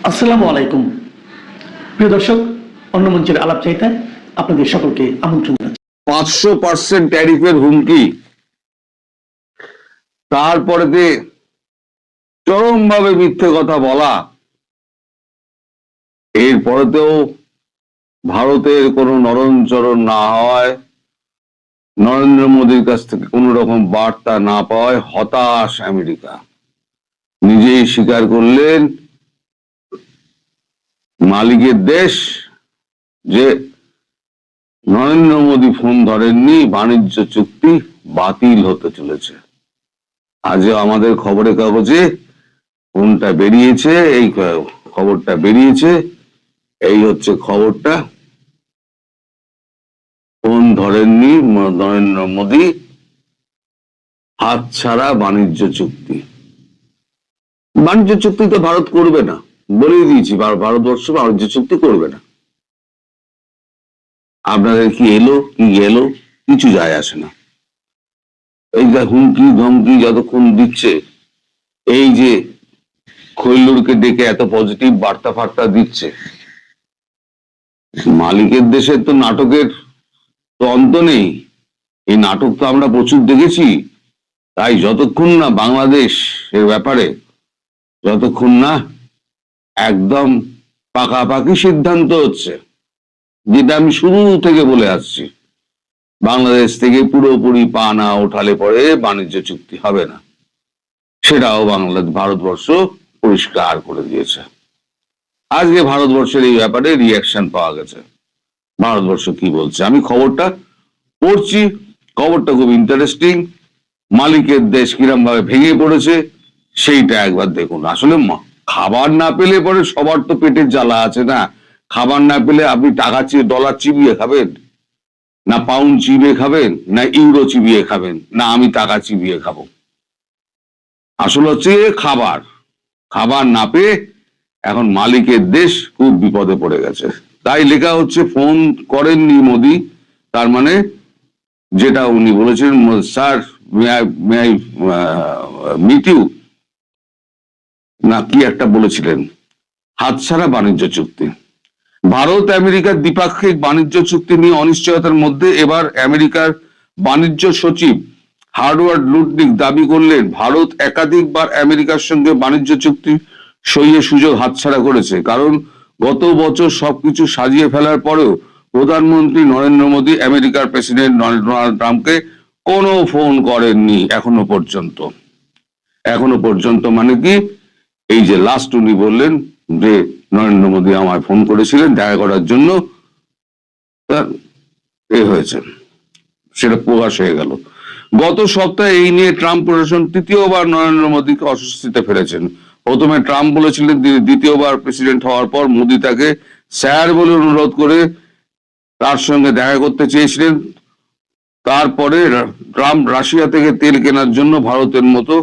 আসসালামু আলাইকুম। প্রিয় দর্শক, অন্য মঞ্চের আলাপ চাইতায় আপনাদের সকলকে আমন্ত্রণ জানাচ্ছি। 500% ট্যারিফের হুমকি, তারপরে চরম ভাবে মিথ্যে কথা বলা, এরপরেতেও ভারতের কোনো নরণচরণ না হওয়ায়, নরেন্দ্র মোদীর কাছ থেকে কোন রকম বার্তা না পাওয়ায় হতাশ আমেরিকা। নিজেই স্বীকার করলেন মালিকের দেশ যে নরেন্দ্র মোদী ফোন ধরেননি, বাণিজ্য চুক্তি বাতিল হতে চলেছে। আজ আমাদের খবরের কাগজে ফোনটা বেরিয়েছে, এই খবরটা বেরিয়েছে, এই হচ্ছে খবরটা। ফোন ধরেননি নরেন্দ্র মোদী, হাতছাড়া বাণিজ্য চুক্তি। বাণিজ্য চুক্তি তো ভারত করবে না, বলেই দিয়েছি, ভারতবর্ষ বাণিজ্য চুক্তি করবে না। আপনাদের কি এলো কি গেল কিছু যায় আসে না। এই যে হুমকি ধমকি যতক্ষণ দিচ্ছে, এই যে খৈল্লুরকে ডেকে এত পজিটিভ বার্তা ফার্তা দিচ্ছে, মালিকের দেশের তো নাটকের তো অন্ত নেই। এই নাটক তো আমরা প্রচুর দেখেছি। তাই যতক্ষণ না বাংলাদেশ এর ব্যাপারে যতক্ষণ না একদম পাকাপাকি সিদ্ধান্ত হচ্ছে, যেটা আমি শুরু থেকে বলে আসছি, বাংলাদেশ থেকে পুরোপুরি পা না ওঠালে পরে বাণিজ্য চুক্তি হবে না, সেটাও ভারতবর্ষ পরিষ্কার করে দিয়েছে। আজকে ভারতবর্ষের এই ব্যাপারে রিয়াকশন পাওয়া গেছে। ভারতবর্ষ কি বলছে আমি খবরটা পড়ছি, খবরটা খুব ইন্টারেস্টিং। মালিকের দেশ কিরম ভাবে ভেঙে পড়েছে সেইটা একবার দেখুন। আসলে খাবার না পেলে পরে সবার তো পেটের জ্বালা আছে না। খাবার না পেলে আপনি টাকা ডলার চিবিয়ে খাবেন, না পাউন্ড চিবিয়ে খাবেন, না ইউরো চিবিয়ে খাবেন, না আমি টাকা চিবিয়ে খাবো। আসলে হচ্ছে খাবার। খাবার না পেয়ে এখন মালিকের দেশ খুব বিপদে পড়ে গেছে। তাই লেখা হচ্ছে ফোন করেননি মোদি, তার মানে যেটা উনি বলেছেন, sir may I meet you, না কি একটা বলেছিলেন, হাতছাড়া বাণিজ্য চুক্তি। ভারত আমেরিকার দ্বিপাক্ষিক বাণিজ্য চুক্তি নিয়ে অনিশ্চয়তার মধ্যে এবার আমেরিকার বাণিজ্য সচিব হার্ওয়ার্ড লুটনিক দাবি করলেন, ভারত একাধিকবার আমেরিকার সঙ্গে বাণিজ্য চুক্তি সইয়ের সুযোগ হাতছাড়া করেছে, কারণ গত বছর সবকিছু সাজিয়ে ফেলার পরেও প্রধানমন্ত্রী নরেন্দ্র মোদী আমেরিকার প্রেসিডেন্ট ডোনাল্ড ট্রাম্পকে কোনো ফোন করেননি এখনো পর্যন্ত। এখনো পর্যন্ত মানে কি, এই যে লাস্ট উনি বললেন যে নরেন্দ্র মোদী আমায় ফোন করেছিলেন দেখা করার জন্য, হয়েছে, সেটা প্রকাশ হয়ে গেল। গত সপ্তাহে এই নিয়ে ট্রাম্প প্রশাসন তৃতীয়বার নরেন্দ্র মোদীকে অস্বস্তিতে ফেলেছেন। প্রথমে ট্রাম্প বলেছিলেন দ্বিতীয়বার প্রেসিডেন্ট হওয়ার পর মোদী তাকে স্যার বলে অনুরোধ করে তার সঙ্গে দেখা করতে চেয়েছিলেন। তারপরে ট্রাম্প রাশিয়া থেকে তেল কেনার জন্য ভারতের মতো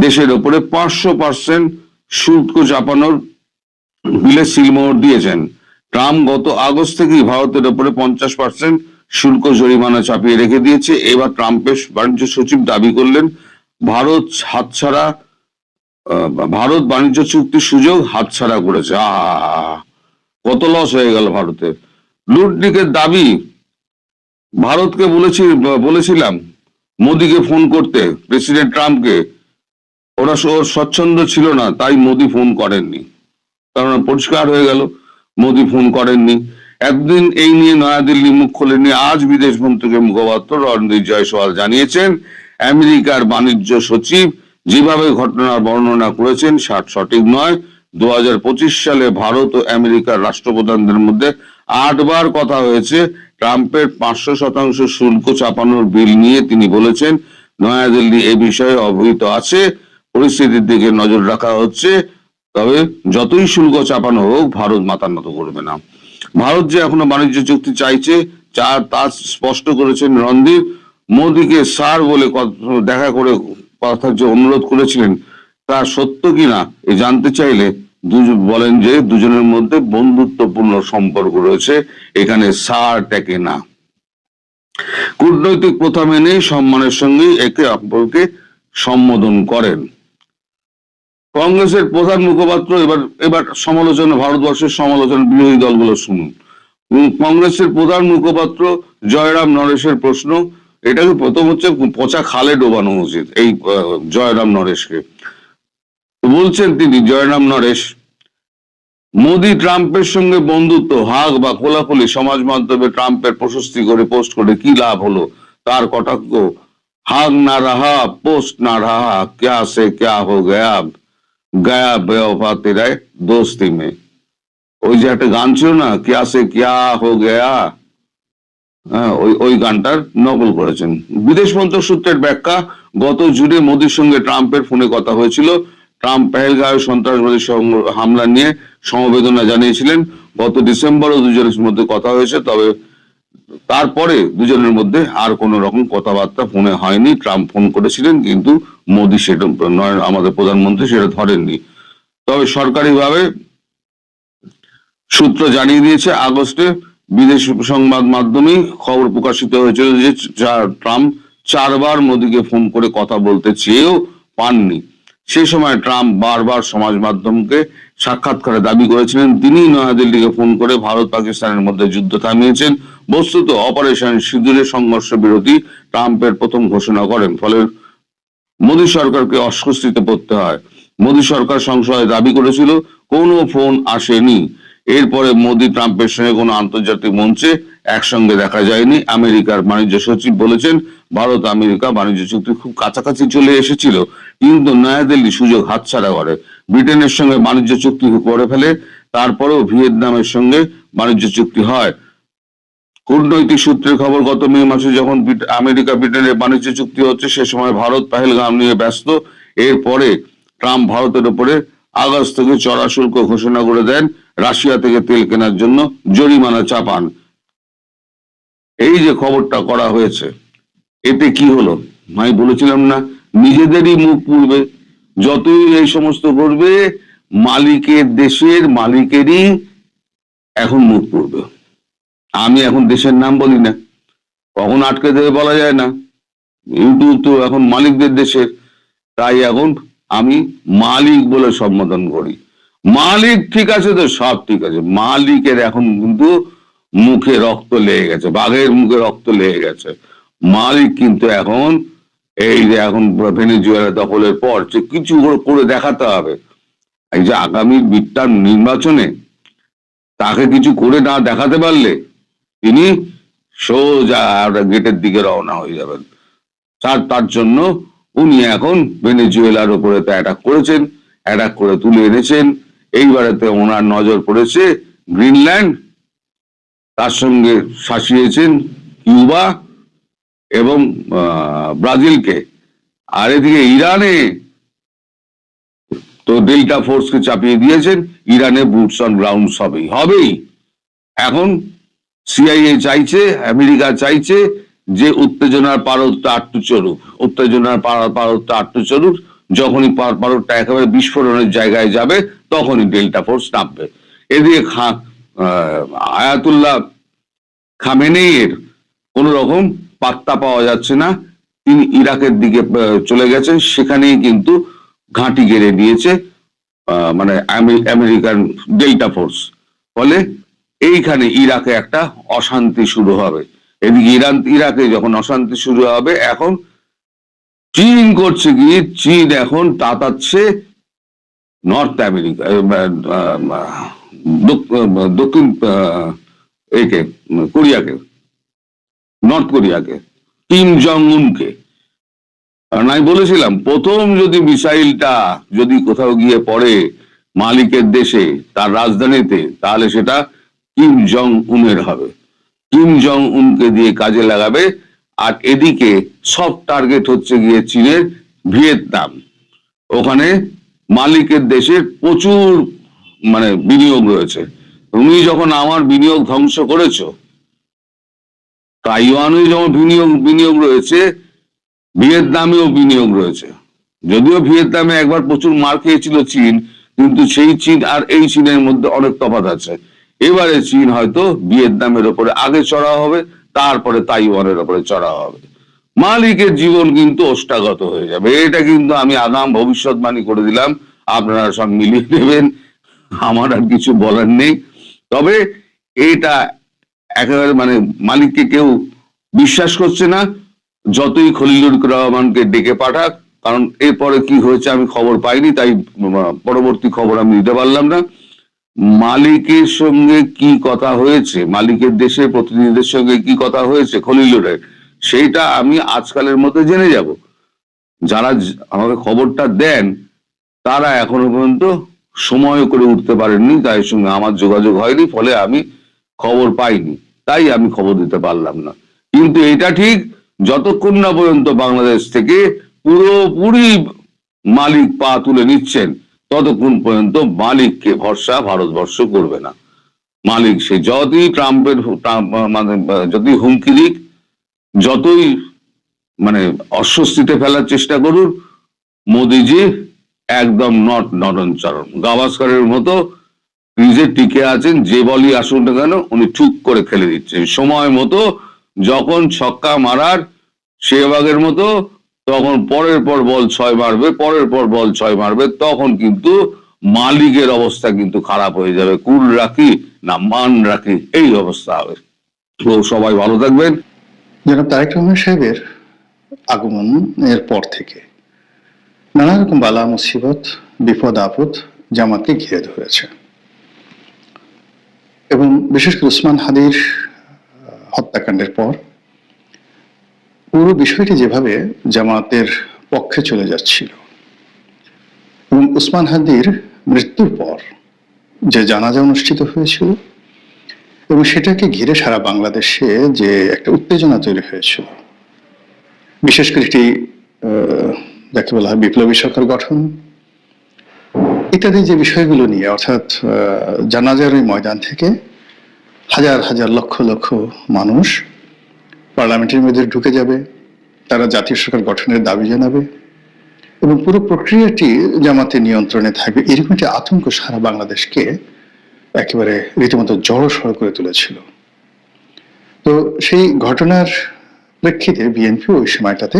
দেশের উপরে 500% শুল্ক চাপানোর বিলে সিলমোহর দিয়েছেন। ট্রাম্প গত আগস্ট থেকেই ভারতের উপরে 50% শুল্ক জরিমানা চাপিয়ে রেখে দিয়েছে। এবার ট্রাম্পের বাণিজ্য সচিব দাবি করলেন, ভারত বাণিজ্য চুক্তির সুযোগ হাতছাড়া করেছে। কত লস হয়ে গেল ভারতের। লুটনিকের দাবি, ভারতকে বলেছিলাম মোদীকে ফোন করতে, প্রেসিডেন্ট ট্রাম্পকে, ওরা স্বচ্ছন্দ ছিল না, তাই মোদী ফোন করেননি। কারণ পরিষ্কার হয়ে গেল মোদী ফোন করেননি। একদিন এই নিয়ে নয়াদিল্লি মুখ খোলেনি। আজ বিদেশ মন্ত্রকের মুখপাত্র রণদীপ জয়সওয়াল জানিয়েছেন, আমেরিকার বাণিজ্য সচিব যেভাবে ঘটনার বর্ণনা করেছেন সঠিক নয়। 2025 সালে ভারত ও আমেরিকার রাষ্ট্রপ্রধানদের মধ্যে 8 বার কথা হয়েছে। ট্রাম্পের 500% শুল্ক চাপানোর বিল নিয়ে তিনি বলেছেন, নয়াদিল্লি এ বিষয়ে অবহিত আছে, পরিস্থিতির দিকে নজর রাখা হচ্ছে, তবে যতই শুল্ক চাপানো হোক ভারত মাথা নত করবে না। ভারত যে এখনো বাণিজ্য চুক্তি চাইছে তা স্পষ্ট করেছেন রণদীপ। মোদীকে স্যার বলে দেখা করে কথার যে অনুরোধ করেছিলেন তা সত্য কিনা এ জানতে চাইলে বলেন যে দুজনের মধ্যে বন্ধুত্বপূর্ণ সম্পর্ক রয়েছে, এখানে স্যার ট্যাকে না। কূটনৈতিক প্রথা মেনে সম্মানের সঙ্গে একে অপরকে সম্বোধন করেন। কংগ্রেসের প্রধান মুখপাত্র এবার এবার সমালোচনা, ভারতবর্ষের সমালোচনা বিরোধী দলগুলো শুনুন। কংগ্রেসের প্রধান মুখপাত্র জয়রাম নরেশের প্রশ্ন, এটাকে প্রথম হচ্ছে পচা খালে ডোবানো উচিত এই জয়রাম নরেশকে। বলছেন তিনি, জয়রাম নরেশ, মোদি ট্রাম্পের সঙ্গে বন্ধুত্ব, হাগ বা খোলাখুলি সমাজ মাধ্যমে ট্রাম্পের প্রশস্তি করে পোস্ট করে কি লাভ হলো? তার কটাক্ষ, হাগ না রাহা পোস্ট না রাহা, ক্যা সে ক্যা হো গয়া, গয়া বেওফা তেরায় দোস্তি মে। ওই যে একটা গান ছিল না, ক্যা সে ক্যা হো গয়া, ওই গানটার নকল করেছেন। বিদেশ মন্ত্রক সূত্রের ব্যাখ্যা, গত জুনে মোদির সঙ্গে ট্রাম্পের ফোনে কথা হয়েছিল। ট্রাম্প পেহেলগাঁওয়ে সন্ত্রাসবাদী হামলা নিয়ে সমবেদনা জানিয়েছিলেন। গত ডিসেম্বরও দুজনের মধ্যে কথা হয়েছে, তবে তারপরে দুজনের মধ্যে আর কোন রকম কথাবার্তা ফোনে হয়নি। ট্রাম্প ফোন করেছিলেন, কিন্তু মোদি সেটা আমাদের প্রধানমন্ত্রী সেটা ধরেননি। তবে সরকারিভাবে সূত্র জানিয়ে দিয়েছে, আগস্টে বিদেশ সংবাদ মাধ্যমে খবর প্রকাশিত হয়েছিল যে ট্রাম্প 4বার মোদিকে ফোন করে কথা বলতে চেয়েও পাননি। সে সময় ট্রাম্প বারবার সমাজ মাধ্যমকে সাক্ষাৎকারে দাবি করেছিলেন তিনি নয়াদিল্লিকে ফোন করে ভারত পাকিস্তানের মধ্যে যুদ্ধ থামিয়েছেন। বস্তুত অপারেশন সিঁদুরে সংঘর্ষ বিরতি ট্রাম্পের প্রথম ঘোষণা করেন, ফলে মোদী সরকারকে অস্বস্তিতে পড়তে হয়। মোদী সরকার সংসদে দাবি করেছিল কোনো ফোন আসেনি। এরপরে মোদী ট্রাম্পের সঙ্গে কোনো আন্তর্জাতিক মঞ্চে একসঙ্গে দেখা যায়নি। আমেরিকার বাণিজ্য সচিব বলেছেন, ভারত আমেরিকা বাণিজ্য চুক্তি খুব কাছাকাছি চলে এসেছিল, কিন্তু নয়াদিল্লি সুযোগ হাতছাড়া করে। ব্রিটেনের সঙ্গে বাণিজ্য চুক্তি করে ফেলে, তারপরেও ভিয়েতনামের সঙ্গে বাণিজ্য চুক্তি হয়। কূটনৈতিক সূত্রের খবর, গত মে মাসে যখন আমেরিকা ব্রিটেনের বাণিজ্য চুক্তি হচ্ছে, সে সময় ভারত পেহেলগাম নিয়ে ব্যস্ত। এরপরে ট্রাম্প ভারতের উপরে আগস্ট থেকে চড়া শুল্ক ঘোষণা করে দেন, রাশিয়া থেকে তেল কেনার জন্য জরিমানা চাপান। এই যে খবরটা করা হয়েছে, এতে কি হলো? আমি বলেছিলাম না, নিজেদেরই মুখ পুড়বে। যতই এই সমস্ত করবে, মালিকের দেশের মালিকেরই এখন মুখ পুড়বে। আমি এখন দেশের নাম বলি না, কখন আটকে দেবে বলা যায় না। ইউটিউব তো এখন মালিকদের দেশের, তাই এখন আমি মালিক বলে সম্বোধন করি। মালিক ঠিক আছে তো সব ঠিক আছে, মালিকের এখন কিন্তু মুখে রক্ত লেগে গেছে, বাঘের মুখে রক্ত লেগে গেছে। মালিক কিন্তু এখন এই যে এখন ভেনেজুয়েলা দখলের পর যে কিছু করে দেখাতে হবে। এই যে আগামী মিডটার্ম নির্বাচনে তাকে কিছু করে না দেখাতে পারলে তিনি সোজা গেটের দিকে রওনা হয়ে যাবেন। তার জন্য উনি এখন ভেনেজুয়েলার উপরে তো অ্যাটাক করেছেন, অ্যাটাক করে তুলে এনেছেন। এইবারেতে ওনার নজর পড়েছে গ্রিনল্যান্ড, তার সঙ্গে শাসিয়েছেন কিউবা এবং ব্রাজিলকে। আর এদিকে ইরানে তো ডেল্টা ফোর্সকে চাপিয়ে দিয়েছেন। ইরানে বুটস অন গ্রাউন্ড হবেই। এখন সিআইএ চাইছে, আমেরিকা চাইছে যে উত্তেজনার পারদটা আটটু চড়ুক, উত্তেজনার পারদটা আটটু চড়ুক। যখনই পারদটা একেবারে বিস্ফোরণের জায়গায় যাবে, তখনই ডেল্টা ফোর্স নামবে। এদিকে আয়াতুল্লাহ খামেনেইয়ের কোন রকম পাত্তা পাওয়া যাচ্ছে না। তিনি ইরাকের দিকে চলে গেছেন, সেখানেই কিন্তু ঘাঁটি গেড়ে দিয়েছে মানে আমেরিকান ডেল্টা ফোর্স। ফলে এইখানে ইরাকে একটা অশান্তি শুরু হবে। এদিকে ইরাকে যখন অশান্তি শুরু হবে, এখন চীন করছে কি, চীন এখন তাতাচ্ছে নর্থ আমেরিকা, দক্ষিণ একে কোরিয়াকে, নর্থ কোরিয়াকে, কিম জং উনকে। আমি বলেছিলাম, প্রথম যদি মিসাইলটা যদি কোথাও গিয়ে পড়ে মালিকের দেশে, তার রাজধানীতে, তাহলে সেটা কিম জং উনের হবে। কিম জং উনকে দিয়ে কাজে লাগাবে। আর এদিকে সব টার্গেট হচ্ছে গিয়ে চীনের ভিয়েতনাম। ওখানে মালিকের দেশের প্রচুর মানে বিনিয়োগ রয়েছে। তুমি যখন আমার বিনিয়োগ ধ্বংস করেছো, তাইওয়ানে যেমন বিনিয়োগ রয়েছে, ভিয়েতনামেও বিনিয়োগ রয়েছে। যদিও ভিয়েতনামে একবার প্রচুর মার খেয়েছিল চীন, কিন্তু সেই চীন আর এই চীনের মধ্যে অনেক তফাৎ আছে। এবারে চীন হয়তো ভিয়েতনামের ওপরে আগে চড়া হবে, তারপরে তাইওয়ানের ওপরে চড়া হবে। মালিকের জীবন কিন্তু ওষ্ঠাগত হয়ে যাবে। এটা কিন্তু আমি আগাম ভবিষ্যৎবাণী করে দিলাম। আপনারা সব মিলিয়ে নেবেন, আমার আর কিছু বলার নেই। তবে এটা একেবারে মানে মালিককে কেউ বিশ্বাস করছে না, যতই খলিলুর রহমানকে ডেকে পাঠাক, কারণ এরপরে কি হয়েছে আমি খবর পাইনি, তাই পরবর্তী খবর আমি দিতে পারলাম না। মালিকের সঙ্গে কি কথা হয়েছে, মালিকের দেশের প্রতিনিধিদের সঙ্গে কি কথা হয়েছে খলিলুরের, সেইটা আমি আজকালের মধ্যে জেনে যাব। যারা আমাকে খবরটা দেন তারা এখনো পর্যন্ত সময় করে উঠতে পারেননি, তাই সঙ্গে আমার যোগাযোগ হয়নি, ফলে আমি খবর পাইনি, তাই আমি খবর দিতে পারলাম না। কিন্তু এটা ঠিক, যতক্ষণ না পর্যন্ত বাংলাদেশ থেকে পুরোপুরি মালিক পা তুলে নিচ্ছেন, ততক্ষণ পর্যন্ত মালিককে ভরসা ভারতবর্ষ করবে না। মালিক সে যতই মানে যতই হুমকি দিক, যতই মানে অস্বস্তিতে ফেলার চেষ্টা করুন, মোদিজি একদম নরম গাভাস্করের মতো ক্রিজে টিকে আছেন, যে বলই আসুন না কেন উনি ঠুক করে খেলে দিচ্ছেন সময় মতো। যখন ছক্কা মারার সেহবাগের মতো, তখন পরের পর বল 6 মারবে, পরের পর বল 6 মারবে, তখন কিন্তু মালিকের অবস্থা কিন্তু খারাপ হয়ে যাবে। কুল রাখি না মান রাখি, এই অবস্থা হবে। তো সবাই ভালো থাকবেন। জনাব তারেক রহমান সাহেবের আগমন এর পর থেকে নানা রকম বালা মুসিবত, বিপদ আপদ জামাতকে ঘিরে ধরেছে, এবং বিশেষ করে উসমান হাদির হত্যাকাণ্ডের পর পুরো বিষয়টি যেভাবে জামাতের পক্ষে চলে যাচ্ছিল, এবং উসমান হাদির মৃত্যুর পর যে জানাজা অনুষ্ঠিত হয়েছিল এবং সেটাকে ঘিরে সারা বাংলাদেশে যে একটা উত্তেজনা তৈরি হয়েছিল, বিশেষ করে এটি যাকে বলা হয় বিপ্লবী সরকার গঠন ইত্যাদি যে বিষয়গুলো নিয়ে, অর্থাৎ জানাজার ওই ময়দান থেকে হাজার হাজার লক্ষ লক্ষ মানুষ পার্লামেন্টের মধ্যে ঢুকে যাবে, তারা জাতীয় সরকার গঠনের দাবি জানাবে এবং পুরো প্রক্রিয়াটি জামাতের নিয়ন্ত্রণে থাকবে, এরকম একটি আতঙ্ক সারা বাংলাদেশকে একেবারে রীতিমতো জড়সড় করে তুলেছিল। তো সেই ঘটনার প্রেক্ষিতে বিএনপি ওই সময়টাতে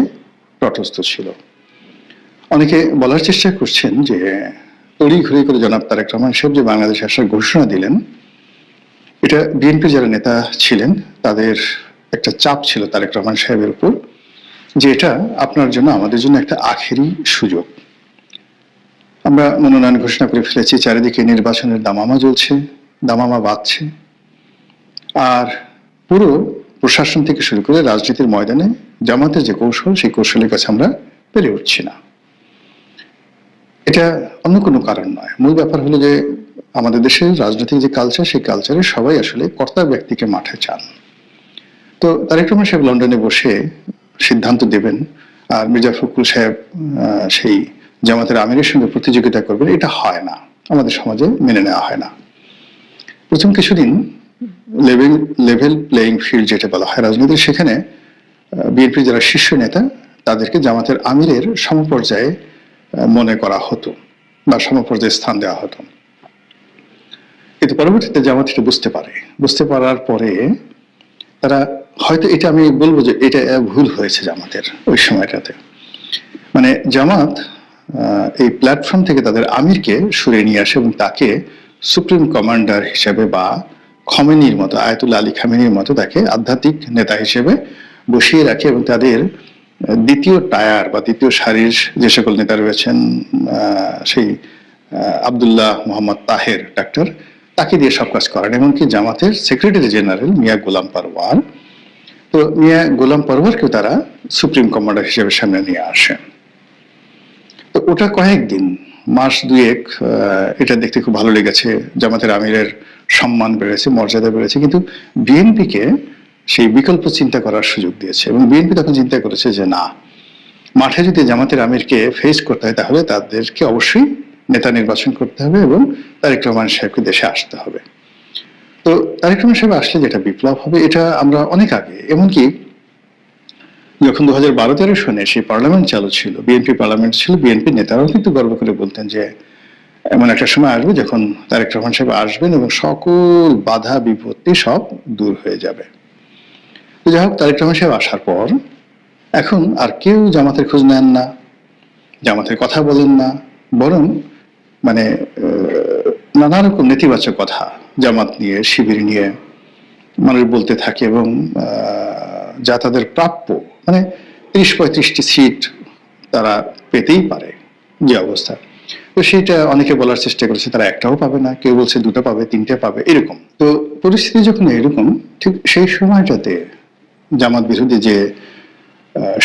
তটস্থ ছিল। অনেকে বলার চেষ্টা করছেন যে তড়িঘড়ি করে জনাব তারেক রহমান সাহেব যে বাংলাদেশে আসার ঘোষণা দিলেন, এটা বিএনপির যারা নেতা ছিলেন তাদের একটা চাপ ছিল তারেক রহমান সাহেবের উপর, যে এটা আপনার জন্য আমাদের জন্য একটা আখেরি সুযোগ। আমরা মনোনয়ন ঘোষণা করে ফেলেছি, চারিদিকে নির্বাচনের দামামা জ্বলছে, দামামা বাজছে, আর পুরো প্রশাসন থেকে শুরু করে রাজনীতির ময়দানে জামাতের যে কৌশল, সেই কৌশলের কাছে আমরা পেরে উঠছি না। এটা অন্য কোনো কারণ নয়, মূল ব্যাপার হলো যে আমাদের দেশের রাজনৈতিক যে কালচার, সেই কালচারে সবাই আসলে কর্তা ব্যক্তিকে মাঠে চান। তো তারেক রহমান সাহেব লন্ডনে বসে সিদ্ধান্ত দেবেন আর মির্জা ফখরুল সাহেব সেই জামাতের আমিরের সঙ্গে প্রতিযোগিতা করবেন, এটা হয় না, আমাদের সমাজে মেনে নেওয়া হয় না। প্রথম কিছুদিন লেভেল প্লেয়িং ফিল্ড যেটা বলা হয় রাজনীতির, সেখানে বিএনপির যারা শীর্ষ নেতা তাদেরকে জামাতের আমিরের সমপর্যায়ে মনে করা হতো বা সমপর্যায়ে স্থান দেওয়া হতো। কিন্তু পরবর্তীতে জামাত এটা বুঝতে পারার পরে তারা হয়তো, এটা আমি বলবো যে এটা ভুল হয়েছে জামাতের ওই সময়টাতে, মানে জামাত এই প্ল্যাটফর্ম থেকে তাদের আমিরকে সরিয়ে নিয়ে আসে এবং তাকে সুপ্রিম কমান্ডার হিসেবে বা খমেনির মতো, আয়াতুল্লাহ আলী খামেনির মতো তাকে আধ্যাত্মিক নেতা হিসেবে বসিয়ে রাখে এবং তাদের দ্বিতীয় টায়ার বা দ্বিতীয় সারির যে সকল নেতা রয়েছেন, সেই আব্দুল্লাহ মোহাম্মদ তাহের ডাক্তার, তাকে দিয়ে সব কাজ করেন। এমনকি জামাতের সেক্রেটারি জেনারেল মিয়া গোলাম পারওয়ার, তো মিয়া গোলাম পারওয়ারকেও তারা সুপ্রিম কমান্ডার হিসেবে সামনে নিয়ে আসেন। তো ওটা কয়েকদিন, মাস দুয়েক এটা দেখতে খুব ভালো লেগেছে, জামাতের আমিরের সম্মান বেড়েছে, মর্যাদা বেড়েছে, কিন্তু বিএনপিকে সেই বিকল্প চিন্তা করার সুযোগ দিয়েছে এবং বিএনপি তখন চিন্তা করেছে যে না, মাঠে যদি জামাতের আমিরকে ফেস করতে হয় তাহলে তাদেরকে অবশ্যই নেতা নির্বাচন করতে হবে এবং তারেক রহমান সাহেবকে দেশে আসতে হবে। তো তারেক রহমান সাহেব আসলে যেটা বিপ্লব হবে, এটা আমরা অনেক আগে, এমনকি যখন 2012-13 সনে সেই পার্লামেন্ট চালু ছিল, বিএনপি পার্লামেন্ট ছিল, বিএনপি নেতারাও কিন্তু গর্ব করে বলতেন যে এমন একটা সময় আসবে যখন তারেক রহমান সাহেব আসবেন এবং সকল বাধা বিপত্তি সব দূর হয়ে যাবে। তো যাই হোক, তারেক রহমান সাহেব আসার পর এখন আর কেউ জামাতের খোঁজ নেন না, জামাতের কথা বলেন না, বরং মানে নানা রকম নেতিবাচক কথা জামাত নিয়ে, শিবির নিয়ে মানুষ বলতে থাকে, এবং যা তাদের প্রাপ্য, মানে 30-35টি সিট তারা পেতেই পারে যে অবস্থা, তো সেটা অনেকে বলার চেষ্টা করেছে তারা একটাও পাবে না, কেউ বলছে দুটো পাবে, তিনটে পাবে, এরকম। তো পরিস্থিতি যখন এরকম, ঠিক সেই সময়টাতে জামাত বিরোধী যে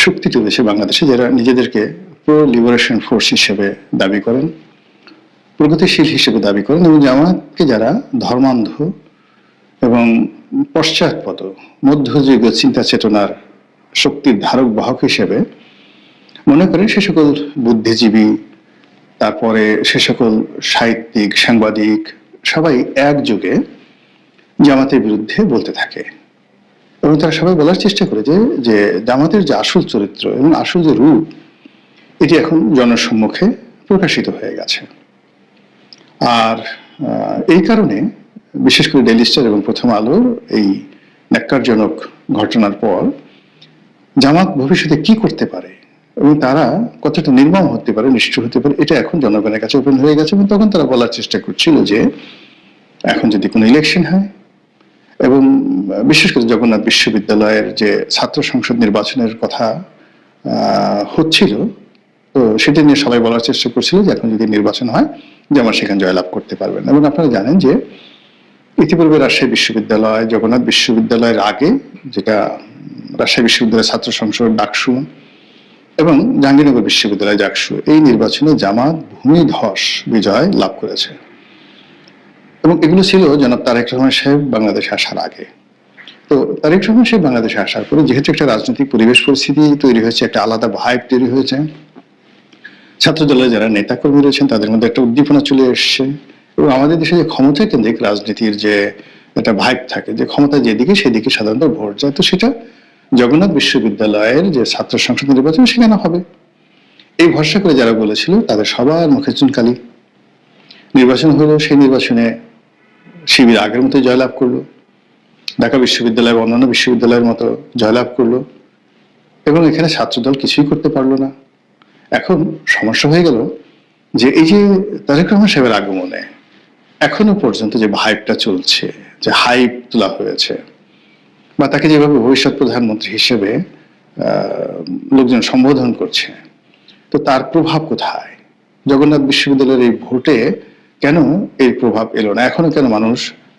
শক্তি তুলেছে বাংলাদেশে, যারা নিজেদেরকে প্রো লিবারেশন ফোর্স হিসেবে দাবি করেন, প্রগতিশীল হিসেবে দাবি করেন, এবং জামাতকে যারা ধর্মান্ধ এবং পশ্চাৎপদ মধ্যযুগীয় চিন্তা চেতনার শক্তির ধারক বাহক হিসেবে মনে করেন, সে সকল বুদ্ধিজীবী, তারপরে সে সকল সাহিত্যিক, সাংবাদিক সবাই একযোগে জামাতের বিরুদ্ধে বলতে থাকে, এবং তারা সবাই বলার চেষ্টা করে যে জামাতের যে আসল চরিত্র এবং আসল যে রূপ, এটি এখন জনসম্মুখে প্রকাশিত হয়ে গেছে। আর এই কারণে বিশেষ করে ডেইলি স্টার এবং প্রথম আলোর এই ন্যাক্কারজনক ঘটনার পর জামাত ভবিষ্যতে কি করতে পারে এবং তারা কতটা নির্মম হতে পারে, নিষ্ঠুর হতে পারে, এটা এখন জনগণের কাছে ওপেন হয়ে গেছে। এবং তখন তারা বলার চেষ্টা করছিল যে এখন যদি কোনো ইলেকশন হয়, এবং বিশেষ করে জগন্নাথ বিশ্ববিদ্যালয়ের যে ছাত্র সংসদ নির্বাচনের কথা হচ্ছিল, তো সেটা নিয়ে সবাই বলার চেষ্টা করছিল যে এখন যদি নির্বাচন হয় জামাত সেখানে জয়লাভ করতে পারবেন। এবং আপনারা জানেন যে ইতিপূর্বে রাজশাহী বিশ্ববিদ্যালয়, জগন্নাথ বিশ্ববিদ্যালয়ের আগে যেটা রাজশাহী বিশ্ববিদ্যালয়ের ছাত্র সংসদ ডাকসু এবং জাহাঙ্গীরনগর বিশ্ববিদ্যালয় জাকসু, এই নির্বাচনে জামাত ভূমিধস বিজয় লাভ করেছে। এবং এগুলো ছিল জনাব তারেক রহমান সাহেব বাংলাদেশে আসার আগে। তো তারেক রহমান সাহেব বাংলাদেশে আসার পরে যেহেতু একটা রাজনৈতিক পরিবেশ পরিস্থিতি তৈরি হয়েছে, একটা আলাদা ভাইব তৈরি হয়েছে, ছাত্র দলের যারা নেতাকর্মী রয়েছেন তাদের মধ্যে একটা উদ্দীপনা চলে এসছে, এবং আমাদের দেশে যে ক্ষমতা কেন্দ্রিক রাজনীতির যে একটা ভাইব থাকে, যে ক্ষমতা যেদিকে সেদিকে সাধারণত ভোট যায়, তো সেটা জগন্নাথ বিশ্ববিদ্যালয়ের যে ছাত্র সংসদ নির্বাচন সেখানে হবে এই ভরসা করে যারা বলেছিল তাদের সবার মুখে চুনকালি। নির্বাচন হলো, সেই নির্বাচনে শিবির আগের মতো জয়লাভ করলো, ঢাকা বিশ্ববিদ্যালয় অন্যান্য বিশ্ববিদ্যালয়ের মতো জয়লাভ করলো, এবং এখানে ছাত্রদল কিছুই করতে পারলো না। এখন সমস্যা হয়ে গেল যে এই যে তারেক রহমান সাহেবের আগমনে এখনো পর্যন্ত যে ভাইবটা চলছে, যে হাইপ তোলা হয়েছে, বা তাকে যেভাবে ভবিষ্যৎ প্রধানমন্ত্রী হিসেবে লোকজন সম্বোধন করছে, তো তার প্রভাব কোথায়? জগন্নাথ বিশ্ববিদ্যালয়ের এই ভোটে কেন এই প্রভাব এলো না? এখনো কেন মানুষ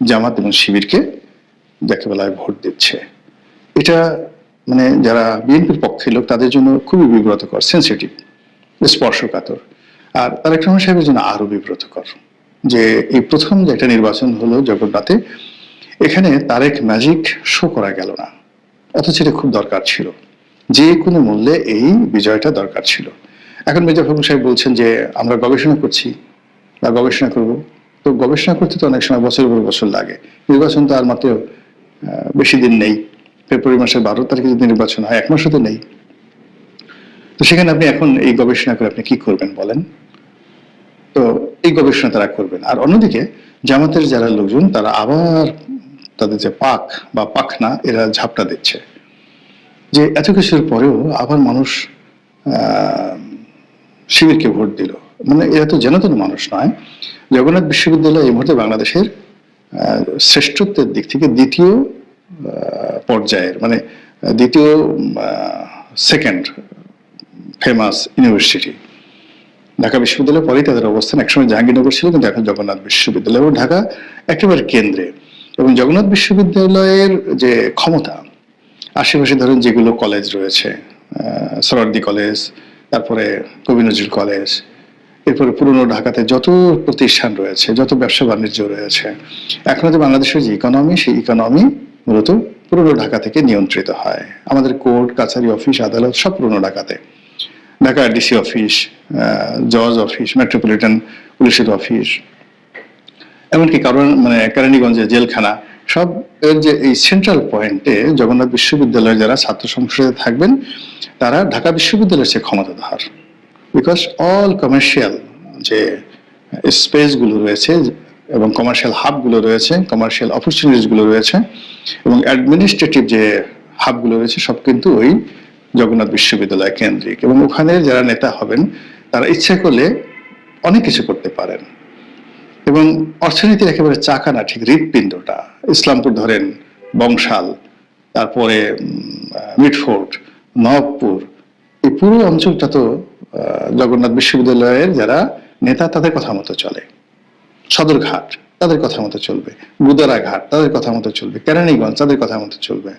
জামাত এবং শিবিরকে যাকে বলা হয় ভোট দিচ্ছে? এটা মানে যারা বিএনপির পক্ষের লোক তাদের জন্য খুবই বিব্রতকর, সেন্সিটিভ, স্পর্শকাতর। আর তারেক রহমান সাহেবের জন্য আরো বিব্রতকর যে এই প্রথম যে একটা নির্বাচন হলো জগন্নাথে, এখানে তারেক ম্যাজিক শো করা গেল না, অথচ এটা খুব দরকার ছিল, যে কোনো মূল্যে এই বিজয়টা দরকার ছিল। এখন মির্জা ফখরুল সাহেব বলছেন যে আমরা গবেষণা করছি বা গবেষণা করব, তো গবেষণা করতে তো অনেক সময় বছরের পর বছর লাগে। নির্বাচন তো আর মাত্র বেশি দিন নেই, ফেব্রুয়ারি মাসের 12 তারিখে যদি নির্বাচন হয় 1 মাসও তো নেই। তো সেখানে আপনি এখন এই গবেষণা করে আপনি কি করবেন বলেন? তো এই গবেষণা তারা করবেন। আর অন্যদিকে জামাতের যারা লোকজন তারা আবার তাদের যে পাক বা পাখনা এরা ঝাপটা দিচ্ছে যে এত কিছুর পরেও আবার মানুষ শিবিরকে ভোট দিল। মানে এরা তো যেন তেন মানুষ নয়। জগন্নাথ বিশ্ববিদ্যালয় এই মুহূর্তে বাংলাদেশের শ্রেষ্ঠত্বের দিক থেকে দ্বিতীয় পর্যায়ের, মানে দ্বিতীয় সেকেন্ড ফেমাস ইউনিভার্সিটি। ঢাকা বিশ্ববিদ্যালয়ের পরেই তাদের অবস্থান। একসময় জাহাঙ্গীরনগর ছিল, কিন্তু এখন জগন্নাথ বিশ্ববিদ্যালয়, এবং ঢাকা একেবারে কেন্দ্রে। এবং জগন্নাথ বিশ্ববিদ্যালয়ের যে ক্ষমতা, আশেপাশে ধরেন যেগুলো কলেজ রয়েছে, সরওয়ার্দী কলেজ, তারপরে কবি নজরুল কলেজ, এরপরে পুরনো ঢাকাতে যত প্রতিষ্ঠান রয়েছে, যত ব্যবসা বাণিজ্য রয়েছে, এখন যে বাংলাদেশের যে ইকোনমি, সেই ইকোনমি মূলত পুরনো ঢাকা থেকে নিয়ন্ত্রিত হয়। আমাদের কোর্ট কাছারি অফিস আদালত সব পুরনো ঢাকাতে। ঢাকা ডিসি অফিস, জজ অফিস, মেট্রোপলিটন পুলিশের অফিস, এমনকি কারণ মানে কেরানীগঞ্জে জেলখানা, সব এর যে এই সেন্ট্রাল পয়েন্টে জগন্নাথ বিশ্ববিদ্যালয়ের যারা ছাত্র সংসদে থাকবেন তারা ঢাকা বিশ্ববিদ্যালয়ের চেয়ে ক্ষমতাধর। বিকজ অল কমার্শিয়াল যে স্পেসগুলো রয়েছে এবং কমার্শিয়াল হাবগুলো রয়েছে, কমার্শিয়াল অপরচুনিটিসগুলো রয়েছে, এবং অ্যাডমিনিস্ট্রেটিভ যে হাবগুলো রয়েছে সব কিন্তু ওই জগন্নাথ বিশ্ববিদ্যালয় কেন্দ্রিক। এবং ওখানে যারা নেতা হবেন তারা ইচ্ছা করলে অনেক কিছু করতে পারেন। এবং অর্থনীতির একেবারে চাকা না, ঠিক হৃৎপিণ্ডটা, ইসলামপুর ধরেন, বংশাল, তারপরে মিটফোর্ট, নবাবপুর, এই পুরো অঞ্চলটা তো জগন্নাথ বিশ্ববিদ্যালয়ের যারা নেতা তাদের কথা মতো চলে। সদরঘাট তাদের কথা মতো চলবে, বুদারাঘাট তাদের কথা মতো চলবে, কেরানীগঞ্জ তাদের কথা মতো চলবে।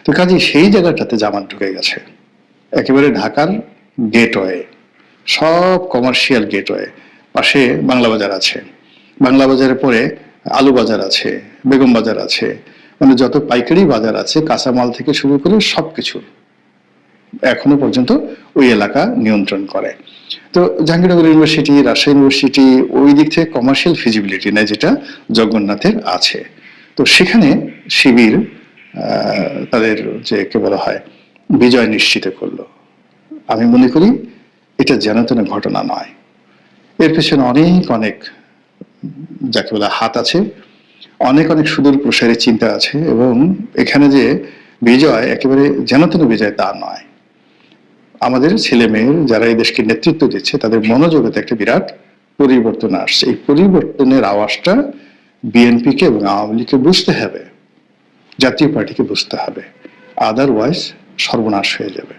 তো কাজে সেই জায়গাটাতে জামাত ঢুকে গেছে, একেবারে ঢাকার গেটওয়ে, সব কমার্শিয়াল গেটওয়ে। পাশে বাংলা বাজার আছে, বাংলা বাজারের পরে আলু বাজার আছে, বেগম বাজার আছে, মানে যত পাইকারি বাজার আছে কাঁচামাল থেকে শুরু করে সবকিছু এখনো পর্যন্ত ওই এলাকা নিয়ন্ত্রণ করে। তো জাহাঙ্গীরনগর ইউনিভার্সিটি, রাজশাহী ইউনিভার্সিটি ওই দিক থেকে কমার্শিয়াল ফিজিবিলিটি নেই, যেটা জগন্নাথের আছে। তো সেখানে শিবির তাদের যে কে বলা হয় বিজয় নিশ্চিত করলো। আমি মনে করি এটা যেন তেন ঘটনা নয়, এর পেছনে অনেক অনেক যাকে বলা হাত আছে, অনেক অনেক সুদূর প্রসারী চিন্তা আছে। এবং এখানে যে বিজয় একেবারে যেন তেন বিজয় তা নয়। আমাদের ছেলে মেয়ের যারা এই দেশকে নেতৃত্ব দিচ্ছে তাদের মনোজগতে একটা বিরাট পরিবর্তন আসছে। এই পরিবর্তনের আওয়াজটা বিএনপিকে এবং আওয়ামী লীগকে বুঝতে হবে, জাতীয় পার্টিকে বুঝতে হবে, আদারওয়াইজ সর্বনাশ হয়ে যাবে।